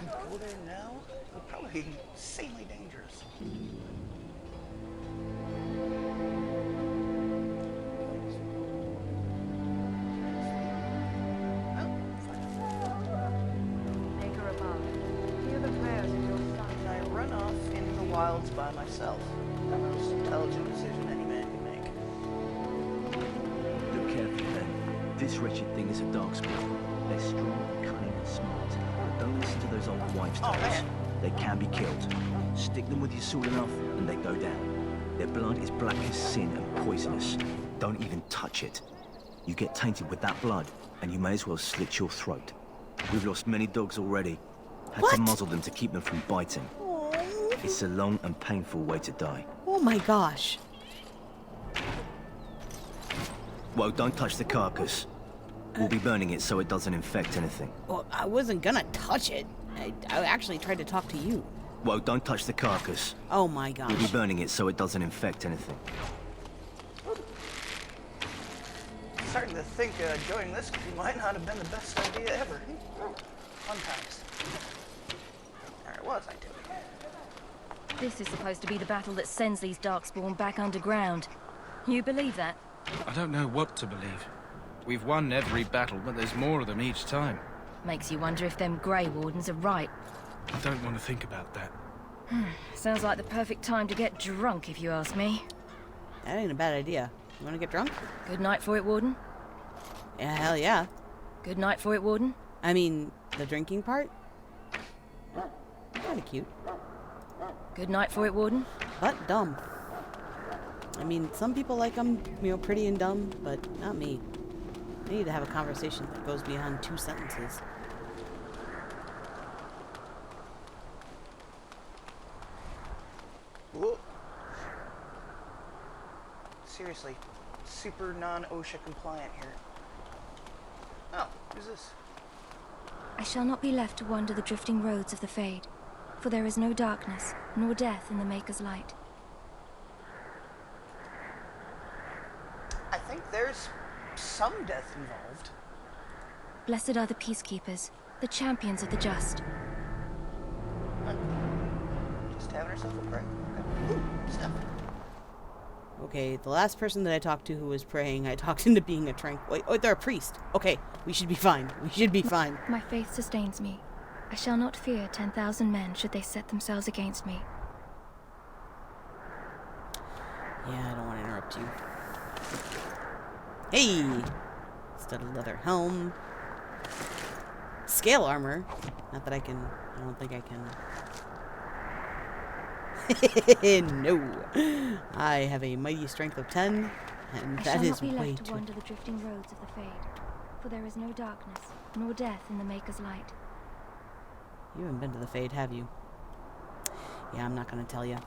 go there now would probably be insanely dangerous. Maker above, hear the prayers of your son. And I run off into the wilds by myself. The most intelligent decision any man can make. Look carefully then. This wretched thing is a darkspawn. They're strong, cunning, and smart. But don't listen to those old wives' tales. man. They can be killed. Stick them with your sword enough, and they go down. Their blood is black as sin and poisonous. Don't even touch it. You get tainted with that blood, and you may as well slit your throat. We've lost many dogs already. Had to muzzle them to keep them from biting. It's a long and painful way to die. Oh my gosh. Whoa, don't touch the carcass. We'll be burning it so it doesn't infect anything. Well, I wasn't gonna touch it. I actually tried to talk to you. Whoa, don't touch the carcass. Oh my gosh. We'll be burning it so it doesn't infect anything. Starting to think joining this might not have been the best idea ever. Fun times. Or was I doing? This is supposed to be the battle that sends these darkspawn back underground. You believe that? I don't know what to believe. We've won every battle, but there's more of them each time. Makes you wonder if them Grey Wardens are right. I don't want to think about that. Sounds like the perfect time to get drunk, if you ask me. That ain't a bad idea. You wanna get drunk? Good night for it, Warden. Yeah, hell yeah. Good night for it, Warden. I mean, the drinking part? Kinda cute. Good night for it, Warden. But dumb. I mean, some people like them, pretty and dumb, but not me. I need to have a conversation that goes beyond 2 sentences. Whoa. Seriously, super non-OSHA compliant here. Oh, who's this? I shall not be left to wander the drifting roads of the Fade, for there is no darkness, nor death in the Maker's light. I think there's some death involved. Blessed are the peacekeepers, the champions of the just. Just having herself a prayer. Okay. Ooh, stuff. Okay, the last person that I talked to who was praying, I talked into being a Wait, oh, they're a priest. Okay, we should be fine. We should be fine. My faith sustains me. I shall not fear 10,000 men should they set themselves against me. Yeah, I don't want to interrupt you. Hey! Studded leather helm. Scale armor. Not that I don't think I can. No. I have a mighty strength of 10, and that is I shall not be way left to too... wander the drifting roads of the Fade, for there is no darkness, nor death in the Maker's light. You haven't been to the Fade, have you? Yeah, I'm not gonna tell you.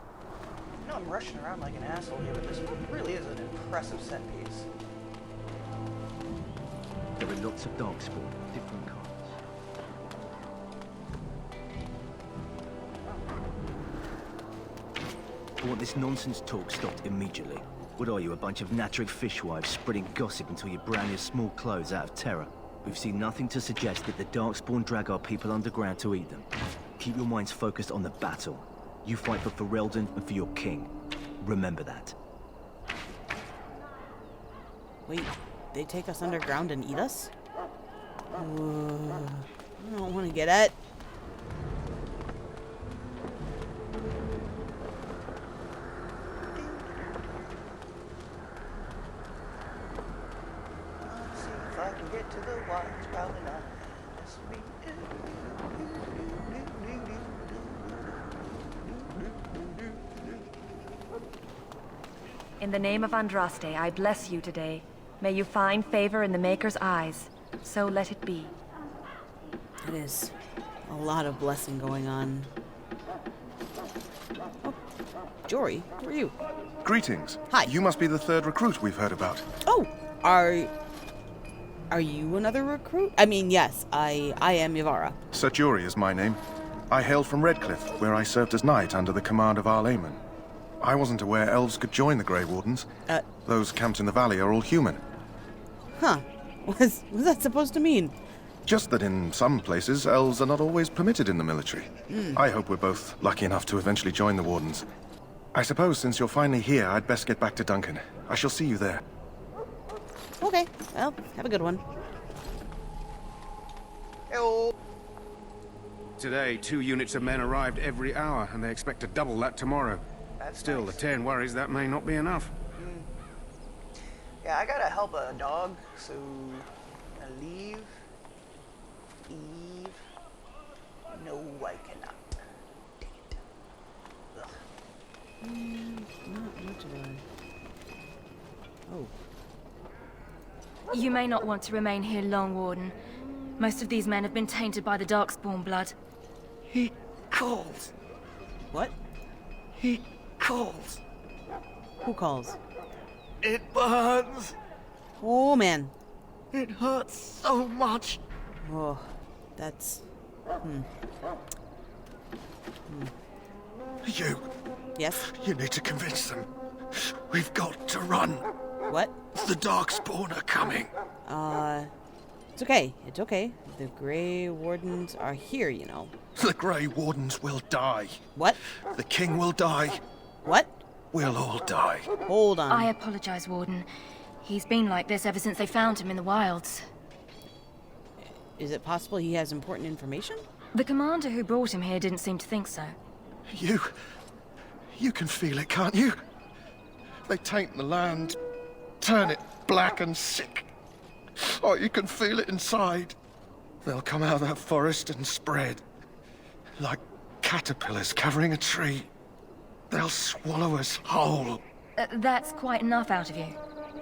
You know I'm rushing around like an asshole here, but this really is an impressive set piece. There are lots of darkspawn, different kinds. I want this nonsense talk stopped immediately. What are you, a bunch of Natric fishwives spreading gossip until you brown your small clothes out of terror? We've seen nothing to suggest that the darkspawn drag our people underground to eat them. Keep your minds focused on the battle. You fight for Ferelden and for your king. Remember that. Wait, they take us underground and eat us? I don't want to get it. Let's see if I can get to the wilds, probably not. This will be... In the name of Andraste, I bless you today. May you find favor in the Maker's eyes. So let it be. It is a lot of blessing going on. Oh, Jory, who are you? Greetings. Hi. You must be the third recruit we've heard about. Oh, are you another recruit? I mean, yes, I am Yavara. Sir Jory is my name. I hail from Redcliffe, where I served as knight under the command of Arl Aemon. I wasn't aware elves could join the Grey Wardens. Those camped in the valley are all human. Huh. What's that supposed to mean? Just that in some places, elves are not always permitted in the military. I hope we're both lucky enough to eventually join the Wardens. I suppose since you're finally here, I'd best get back to Duncan. I shall see you there. Okay, well, have a good one. Hello. Today, 2 units of men arrived every hour, and they expect to double that tomorrow. That's Still, nice. the Ten worries that may not be enough. Yeah, I gotta help a dog, so I leave. Eve. No, I cannot. Dang it. Ugh. Not much of a... Oh. You may not want to remain here long, Warden. Most of these men have been tainted by the Darkspawn blood. He calls. What? He calls. Who calls? It burns. Oh, man. It hurts so much. Oh, that's... You Yes? need to convince them. We've got to run. What? The Darkspawn are coming. It's okay. It's okay. The Grey Wardens are here, you know. The Grey Wardens will die. What? The King will die. What? We'll all die. Hold on. I apologize, Warden. He's been like this ever since they found him in the wilds. Is it possible he has important information? The commander who brought him here didn't seem to think so. You can feel it, can't you? They taint the land, turn it black and sick. Oh, you can feel it inside. They'll come out of that forest and spread. Like caterpillars covering a tree. They'll swallow us whole. That's quite enough out of you.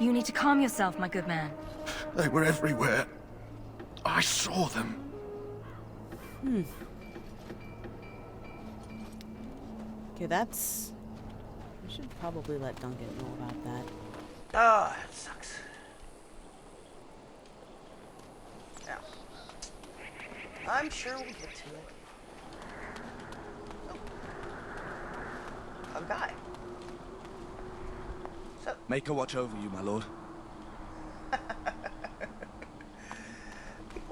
You need to calm yourself, my good man. They were everywhere. I saw them. Okay, that's... We should probably let Duncan know about that. Ah, that sucks. Now, I'm sure we'll get to it. Oh. A guy. So, Make her watch over you, my lord.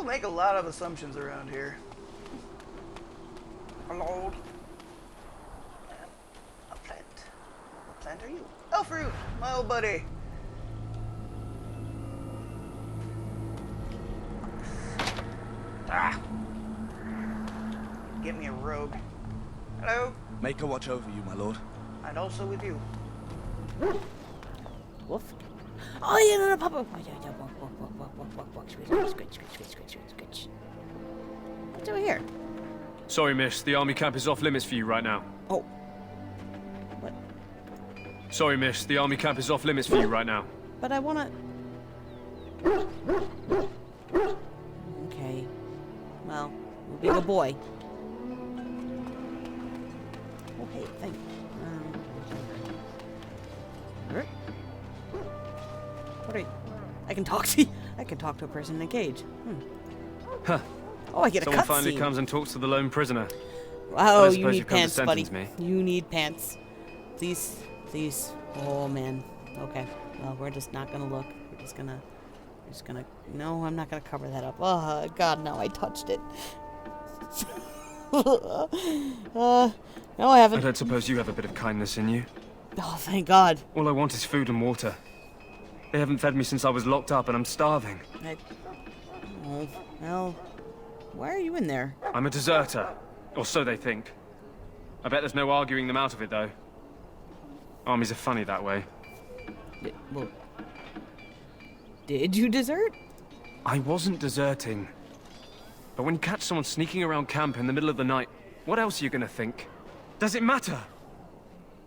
people make a lot of assumptions around here. Hello. A plant. What plant are you? Oh, fruit, my old buddy. Ah. Get me a rogue. Hello. Make her watch over you, my lord. And also with you. Wolf? Oh, yeah, no, pop up. Walk, scritch. What's over here? Sorry, miss. The army camp is off limits for you right now. Oh. What? Sorry, miss. The army camp is off limits for you right now. But I wanna... Okay. Well, we'll be a boy. Oh, hey, thank you. What are you... I can talk to you. I can talk to a person in a cage. Huh. Oh, I get a Someone cutscene. finally comes and talks to the lone prisoner. Wow, I you suppose need you've come to pants, buddy. sentence me. You need pants. Please, please. Oh, man. Okay. Well, we're just not gonna look. We're just gonna... No, I'm not gonna cover that up. Oh, God, no, I touched it. No, I haven't. I don't suppose you have a bit of kindness in you. Oh, thank God. All I want is food and water. They haven't fed me since I was locked up and I'm starving. Oh, well, why are you in there? I'm a deserter. Or so they think. I bet there's no arguing them out of it, though. Armies are funny that way. Well, did you desert? I wasn't deserting. But when you catch someone sneaking around camp in the middle of the night, what else are you gonna think? Does it matter?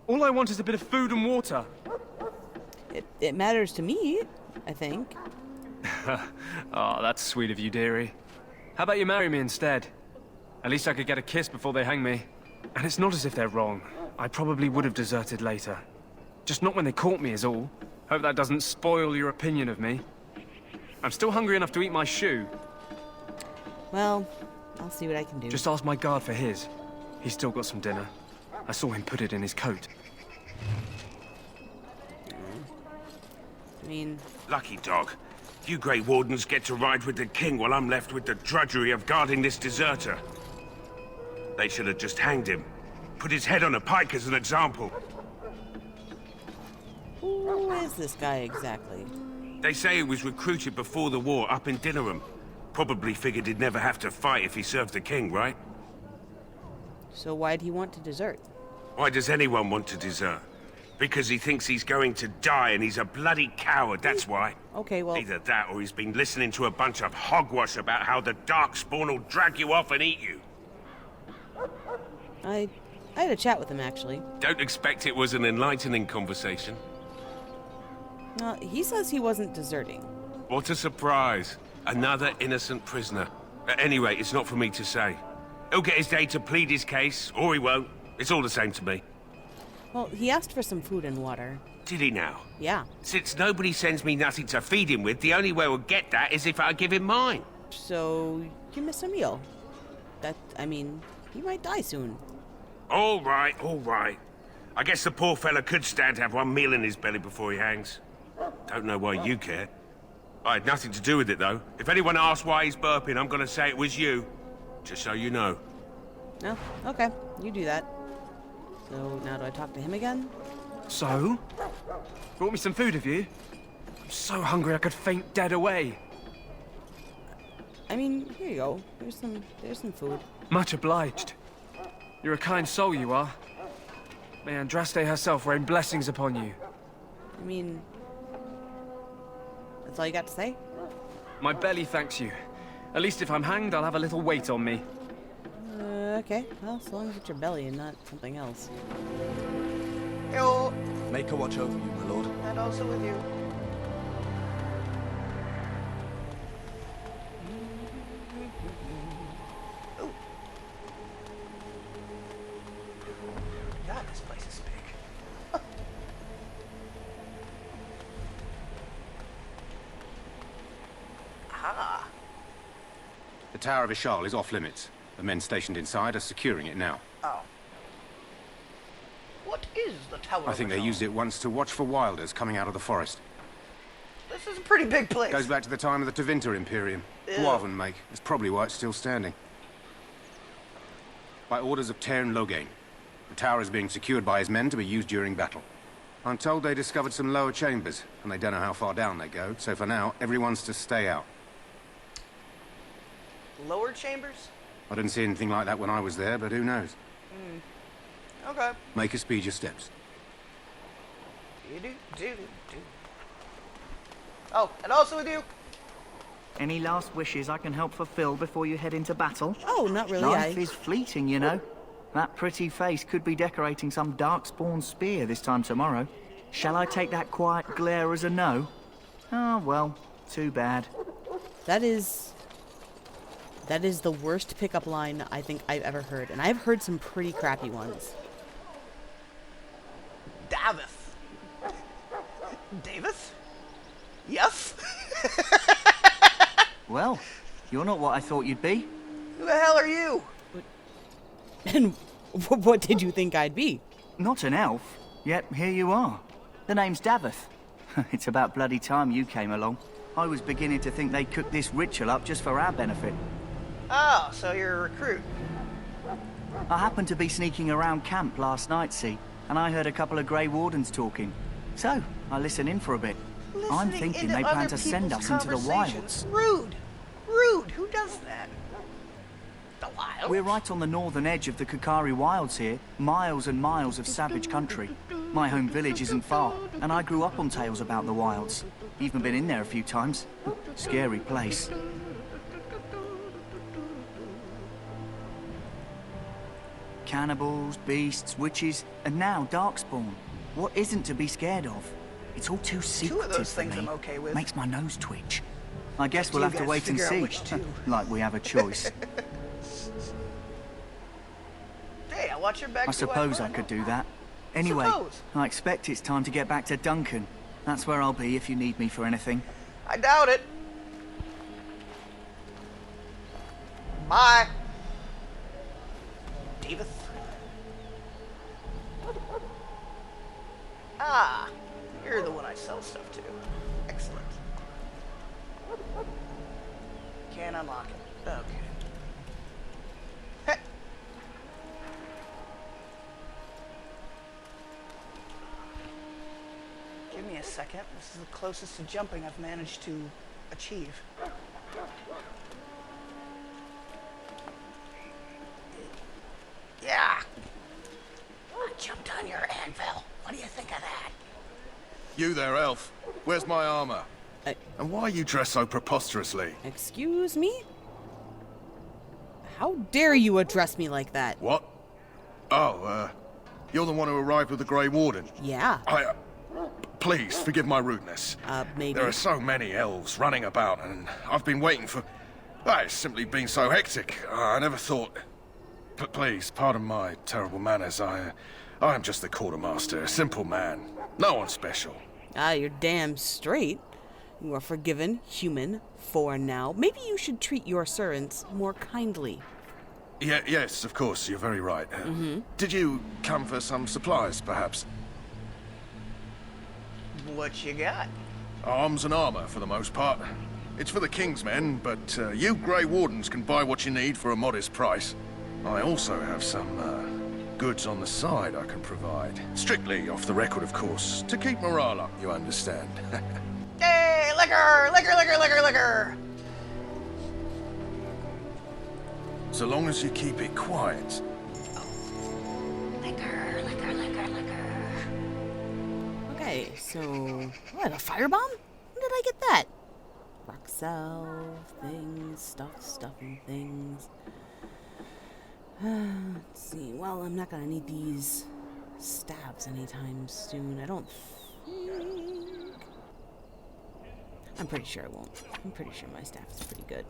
All I want is a bit of food and water. It matters to me, I think. Oh, that's sweet of you, dearie. How about you marry me instead? At least I could get a kiss before they hang me. And it's not as if they're wrong. I probably would have deserted later. Just not when they caught me is all. Hope that doesn't spoil your opinion of me. I'm still hungry enough to eat my shoe. Well, I'll see what I can do. Just ask my guard for his. He's still got some dinner. I saw him put it in his coat. I mean... Lucky dog. You Grey Wardens get to ride with the king while I'm left with the drudgery of guarding this deserter. They should have just hanged him. Put his head on a pike as an example. Who is this guy exactly? They say he was recruited before the war up in Dinnerham. Probably figured he'd never have to fight if he served the king, right? So why'd he want to desert? Why does anyone want to desert? Because he thinks he's going to die and he's a bloody coward, that's why. Okay, well... Either that or he's been listening to a bunch of hogwash about how the Darkspawn will drag you off and eat you. I had a chat with him, actually. Don't expect it was an enlightening conversation. He says he wasn't deserting. What a surprise. Another innocent prisoner. Anyway, it's not for me to say. He'll get his day to plead his case, or he won't. It's all the same to me. Well, he asked for some food and water. Did he now? Yeah. Since nobody sends me nothing to feed him with, the only way we'll get that is if I give him mine. So, you miss a meal. I mean, he might die soon. All right, all right. I guess the poor fella could stand to have one meal in his belly before he hangs. Don't know why you care. I had nothing to do with it, though. If anyone asks why he's burping, I'm gonna say it was you. Just so you know. Oh, okay. You do that. So, now do I talk to him again? So? Brought me some food, have you? I'm so hungry I could faint dead away. I mean, here you go. There's some food. Much obliged. You're a kind soul, you are. May Andraste herself rain blessings upon you. I mean... That's all you got to say? My belly thanks you. At least if I'm hanged, I'll have a little weight on me. Okay. Well, as long as it's your belly and not something else. Yo. Make a watch over you, my lord. And also with you. Ooh. God, this place is big. Ah. The Tower of Ishaal is off limits. The men stationed inside are securing it now. Oh. What is the Tower of Ishaal? I think they used it once to watch for wilders coming out of the forest. This is a pretty big place. Goes back to the time of the Tevinter Imperium. Dwarven make. That's probably why it's still standing. By orders of Tairn Loghain, the tower is being secured by his men to be used during battle. I'm told they discovered some lower chambers, and they don't know how far down they go, so for now, everyone's to stay out. Lower chambers? I didn't see anything like that when I was there, but who knows? Okay. Make a speed your steps. Do. Oh, and also with you. Any last wishes I can help fulfill before you head into battle? Oh, not really. Life is fleeting, you know. That pretty face could be decorating some darkspawn spear this time tomorrow. Shall I take that quiet glare as a no? Oh, well, too bad. That is the worst pickup line I think I've ever heard, and I've heard some pretty crappy ones. Davis? Yes? Well, you're not what I thought you'd be. Who the hell are you? And what did you think I'd be? Not an elf, yet here you are. The name's Davith. It's about bloody time you came along. I was beginning to think they'd cooked this ritual up just for our benefit. Oh, so you're a recruit. I happened to be sneaking around camp last night, see, and I heard a couple of Grey Wardens talking. So, I listened in for a bit. I'm thinking they plan to send us into the wilds. Rude! Rude! Who does that? The wilds? We're right on the northern edge of the Kakari wilds here. Miles and miles of savage country. My home village isn't far, and I grew up on tales about the wilds. Even been in there a few times. Scary place. Cannibals, beasts, witches, and now Darkspawn. What isn't to be scared of? It's all too secretive Two of those for things me. I'm okay with. Makes my nose twitch. I guess we'll You have to guys wait and figure out see. which two. Like we have a choice. Hey, I watch your back. I suppose I could do that. Anyway, Suppose. I expect it's time to get back to Duncan. That's where I'll be if you need me for anything. I doubt it. Bye. Davis. Ah, you're the one I sell stuff to. Excellent. can't unlock it. Okay. Heh. Give me a second. This is the closest to jumping I've managed to achieve. Yeah! I jumped on your anvil. What do you think of that? You there, elf. Where's my armor? And why are you dressed so preposterously? Excuse me? How dare you address me like that? What? Oh, you're the one who arrived with the Grey Warden? Yeah. Please, forgive my rudeness. Maybe. There are so many elves running about, and I've been waiting for... It's simply been so hectic. I never thought... Please, pardon my terrible manners. I am just the quartermaster, a simple man. No one special. You're damn straight. You are forgiven, human, for now. Maybe you should treat your servants more kindly. Yes, of course, you're very right. Did you come for some supplies, perhaps? What you got? Arms and armor, for the most part. It's for the King's men, but you Grey Wardens can buy what you need for a modest price. I also have some goods on the side I can provide. Strictly off the record, of course, to keep morale up, you understand. Hey, liquor! Liquor, liquor, liquor, liquor! So long as you keep it quiet. Liquor, liquor, liquor, liquor. Okay, so... What, a firebomb? When did I get that? Rock salve, things, stuffing things. Let's see. Well, I'm not gonna need these staves anytime soon. I don't think. I'm pretty sure I won't. I'm pretty sure my staff is pretty good.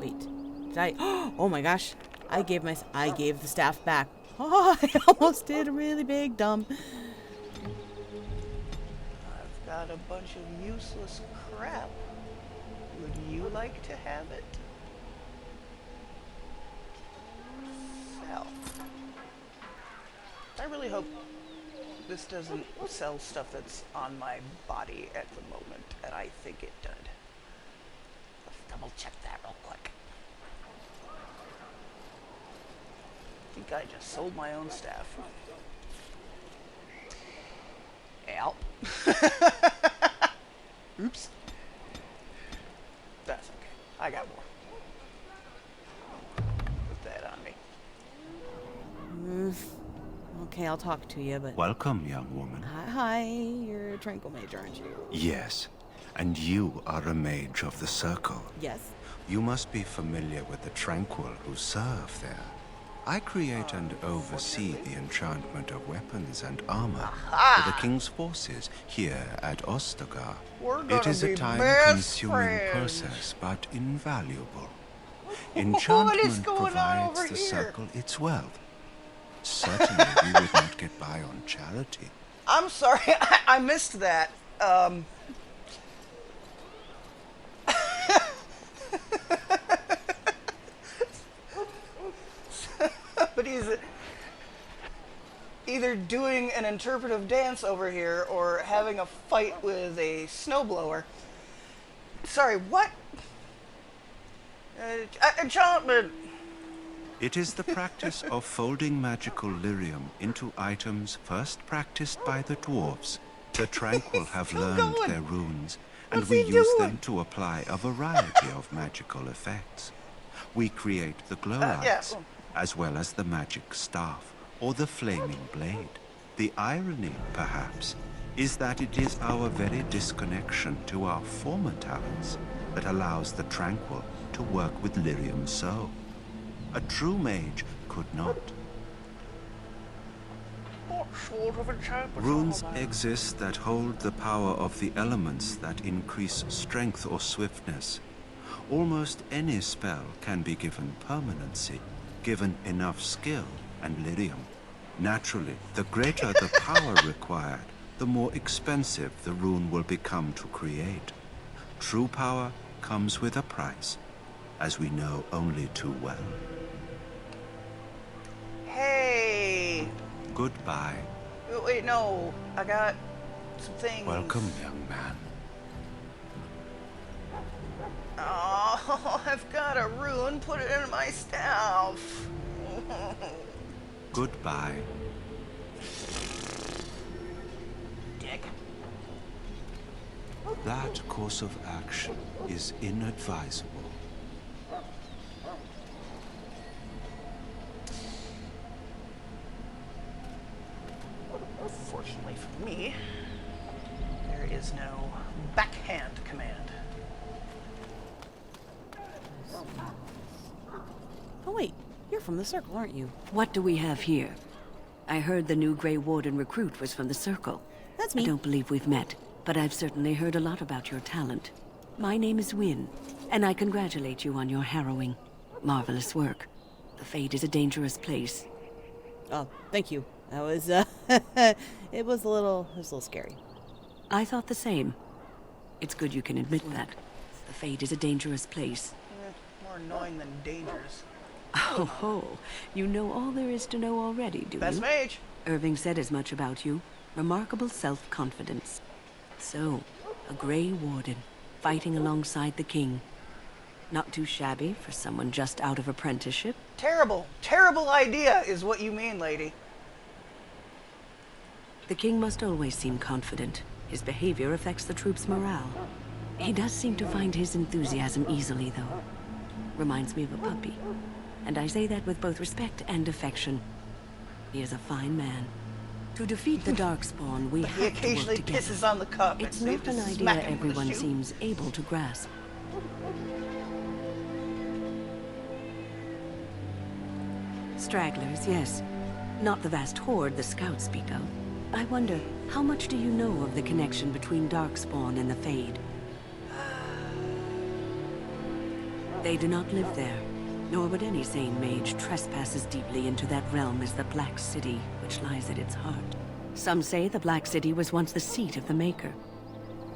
Wait, did I? Oh my gosh! I gave the staff back. Oh, I almost did a really big dumb. I've got a bunch of useless crap. Would you like to have it? Sell. I really hope this doesn't sell stuff that's on my body at the moment, and I think it did. Let's double check that real quick. I think I just sold my own staff. Help. Oops. That's okay. I got more. Put that on me. Okay, I'll talk to you, but... Welcome, young woman. Hi, you're a tranquil mage, aren't you? Yes, and you are a mage of the Circle. Yes. You must be familiar with the Tranquil who serve there. I create and oversee the enchantment of weapons and armor for the King's forces here at Ostagar. It is a time-consuming process, but invaluable. Enchantment provides the Circle its wealth. Certainly we would not get by on charity. I'm sorry, I missed that. But he's either doing an interpretive dance over here or having a fight with a snowblower. Sorry, what? Enchantment! It is the practice of folding magical lyrium into items first practiced by the dwarves. The Tranquil have learned their runes, and we use them to apply a variety of magical effects. We create the glow lights, as well as the magic staff, or the flaming blade. The irony, perhaps, is that it is our very disconnection to our former talents that allows the Tranquil to work with lyrium so. A true mage could not. What sort of enchantment? Runes exist that hold the power of the elements that increase strength or swiftness. Almost any spell can be given permanency, given enough skill and lyrium. Naturally, the greater the power required, the more expensive the rune will become to create. True power comes with a price, as we know only too well. Hey! Goodbye. Wait, no. I got some things. Welcome, young man. Oh, I've got a rune. Put it in my staff. Goodbye. Dick. That course of action is inadvisable. Fortunately for me, there is no backhand command. Oh wait, you're from the Circle, aren't you? What do we have here? I heard the new Grey Warden recruit was from the Circle. That's me. I don't believe we've met, but I've certainly heard a lot about your talent. My name is Wynne, and I congratulate you on your harrowing, marvelous work. The Fade is a dangerous place. Oh, thank you. That was, it was a little scary. I thought the same. It's good you can admit that. The Fade is a dangerous place. More annoying than dangerous. Oh ho, you know all there is to know already, do you? Best mage. Irving said as much about you. Remarkable self-confidence. So, a Grey Warden, fighting alongside the King. Not too shabby for someone just out of apprenticeship. Terrible, terrible idea is what you mean, lady. The King must always seem confident. His behavior affects the troops' morale. He does seem to find his enthusiasm easily, though. Reminds me of a puppy. And I say that with both respect and affection. He is a fine man. To defeat the Darkspawn, we have to work together. He occasionally pisses on the cup. It's not an idea everyone seems able to grasp. Stragglers, yes. Not the vast horde the scouts speak of. I wonder, how much do you know of the connection between Darkspawn and the Fade? They do not live there, nor would any sane mage trespass as deeply into that realm as the Black City, which lies at its heart. Some say the Black City was once the seat of the Maker.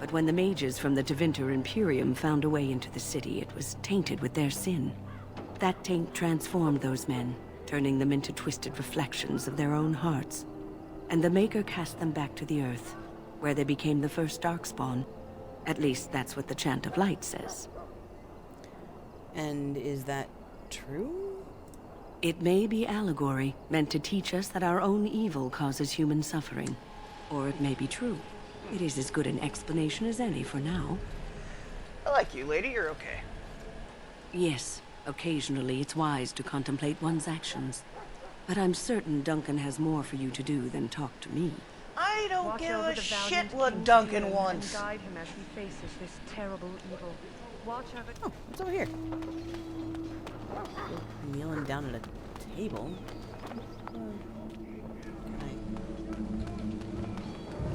But when the mages from the Tevinter Imperium found a way into the city, it was tainted with their sin. That taint transformed those men, turning them into twisted reflections of their own hearts. And the Maker cast them back to the Earth, where they became the first Darkspawn. At least that's what the Chant of Light says. And is that true? It may be allegory, meant to teach us that our own evil causes human suffering. Or it may be true. It is as good an explanation as any for now. I like you, lady. You're okay. Yes, occasionally it's wise to contemplate one's actions. But I'm certain Duncan has more for you to do than talk to me. I don't Watch give over a the shit valiant what King Duncan Theon wants. And guide him as he faces this terrible evil. Watch over. Oh, what's over here? Kneeling down at a table.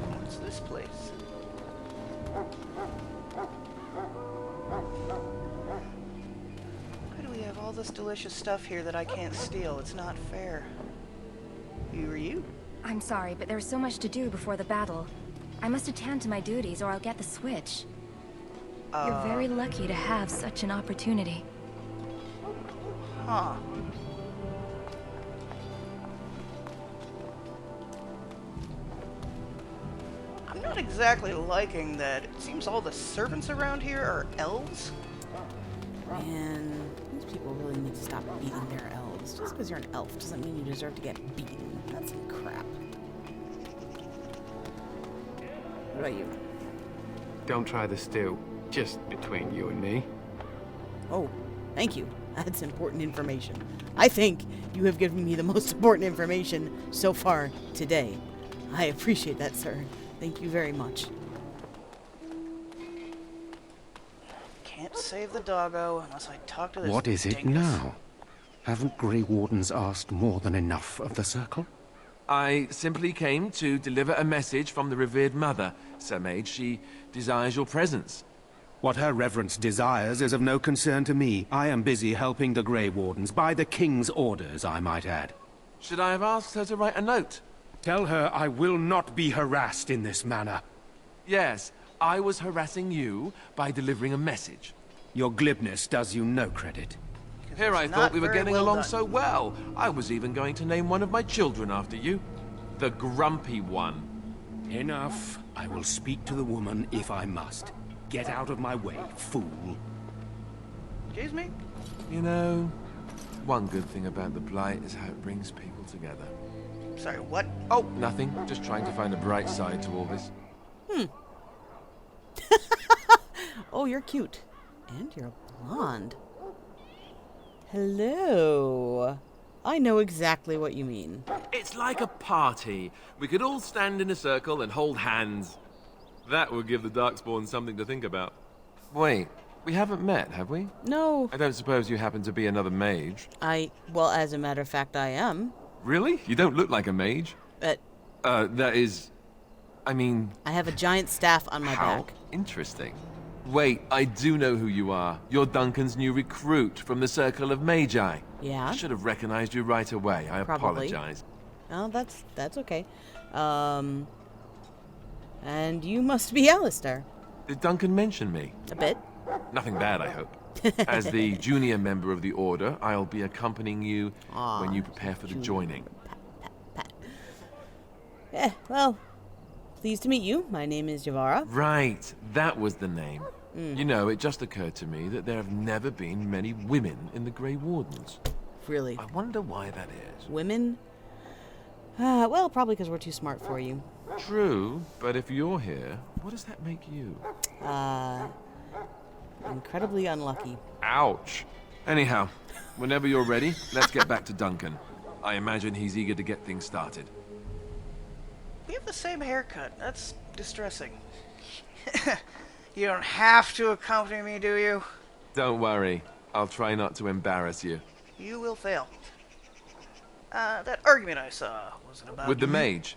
What's this place? Why do we have all this delicious stuff here that I can't steal? It's not fair. Who are you? I'm sorry, but there's so much to do before the battle. I must attend to my duties or I'll get the switch. You're very lucky to have such an opportunity. Huh. I'm not exactly liking that. It seems all the servants around here are elves. Man, these people really need to stop beating their elves. Just because you're an elf doesn't mean you deserve to get beaten. That's some crap. What about you? Don't try the stew. Just between you and me. Oh, thank you. That's important information. I think you have given me the most important information so far today. I appreciate that, sir. Thank you very much. Can't save the doggo unless I talk to this What is it dingus. now? Haven't Grey Wardens asked more than enough of the Circle? I simply came to deliver a message from the revered mother, Sir Mage. She desires your presence. What her reverence desires is of no concern to me. I am busy helping the Grey Wardens, by the King's orders, I might add. Should I have asked her to write a note? Tell her I will not be harassed in this manner. Yes, I was harassing you by delivering a message. Your glibness does you no credit. Here I thought we were getting along so well. I was even going to name one of my children after you. The Grumpy One. Enough. I will speak to the woman if I must. Get out of my way, fool. Excuse me? You know, one good thing about the Blight is how it brings people together. Sorry, what? Oh! Nothing. Just trying to find a bright side to all this. Oh, you're cute. And you're blonde. Hello. I know exactly what you mean. It's like a party. We could all stand in a circle and hold hands. That would give the Darkspawn something to think about. Wait, we haven't met, have we? No. I don't suppose you happen to be another mage? Well, as a matter of fact, I am. Really? You don't look like a mage. That is... I mean... I have a giant staff on my how back. Interesting. Wait, I do know who you are. You're Duncan's new recruit from the Circle of Magi. Yeah? I should have recognized you right away. I apologize. Oh, that's okay. And you must be Alistair. Did Duncan mention me? A bit. Nothing bad, I hope. As the junior member of the Order, I'll be accompanying you when you prepare for the joining. Well, pleased to meet you. My name is Javara. Right, that was the name. You know, it just occurred to me that there have never been many women in the Grey Wardens. Really? I wonder why that is. Women? Well, probably because we're too smart for you. True, but if you're here, what does that make you? Incredibly unlucky. Ouch. Anyhow, whenever you're ready, let's get back to Duncan. I imagine he's eager to get things started. We have the same haircut. That's distressing. You don't have to accompany me, do you? Don't worry. I'll try not to embarrass you. You will fail. That argument I saw wasn't about With the mage.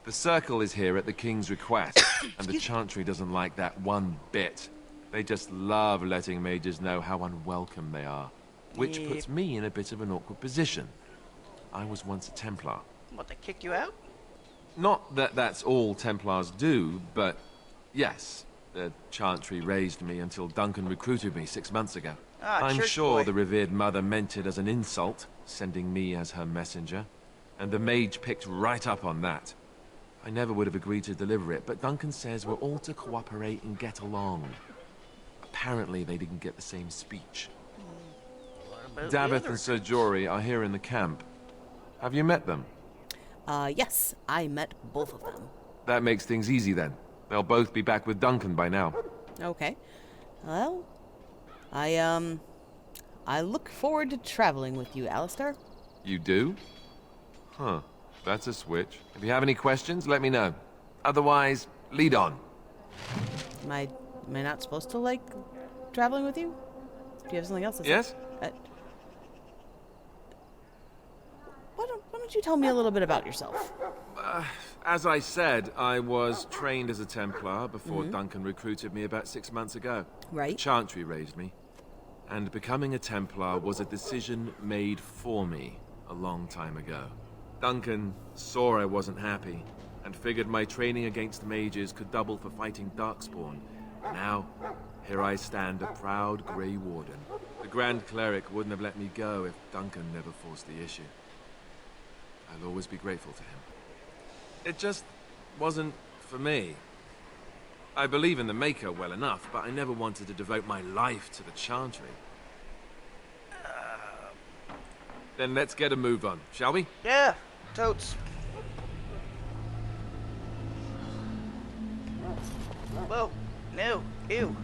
The Circle is here at the King's request, and the Chantry doesn't like that one bit. They just love letting mages know how unwelcome they are, which puts me in a bit of an awkward position. I was once a Templar. What, they kicked you out? Not that that's all Templars do, but yes, the Chantry raised me until Duncan recruited me 6 months ago. I'm sure the revered mother meant it as an insult, sending me as her messenger, and the mage picked right up on that. I never would have agreed to deliver it, but Duncan says we're all to cooperate and get along. Apparently they didn't get the same speech. Davith and Sir Jory are here in the camp. Have you met them? Yes, I met both of them. That makes things easy then. They'll both be back with Duncan by now. Okay. Well, I look forward to traveling with you, Alistair. You do? Huh. That's a switch. If you have any questions, let me know. Otherwise, lead on. Am I not supposed to like traveling with you? Do you have something else to say? Yes? Why don't you tell me a little bit about yourself? As I said, I was trained as a Templar before Duncan recruited me about 6 months ago. Right. The Chantry raised me. And becoming a Templar was a decision made for me a long time ago. Duncan saw I wasn't happy, and figured my training against mages could double for fighting Darkspawn. Now, here I stand, a proud Grey Warden. The Grand Cleric wouldn't have let me go if Duncan never forced the issue. I'll always be grateful to him. It just wasn't for me. I believe in the Maker well enough, but I never wanted to devote my life to the Chantry. Then let's get a move on, shall we? Yeah, totes. Whoa, no, ew.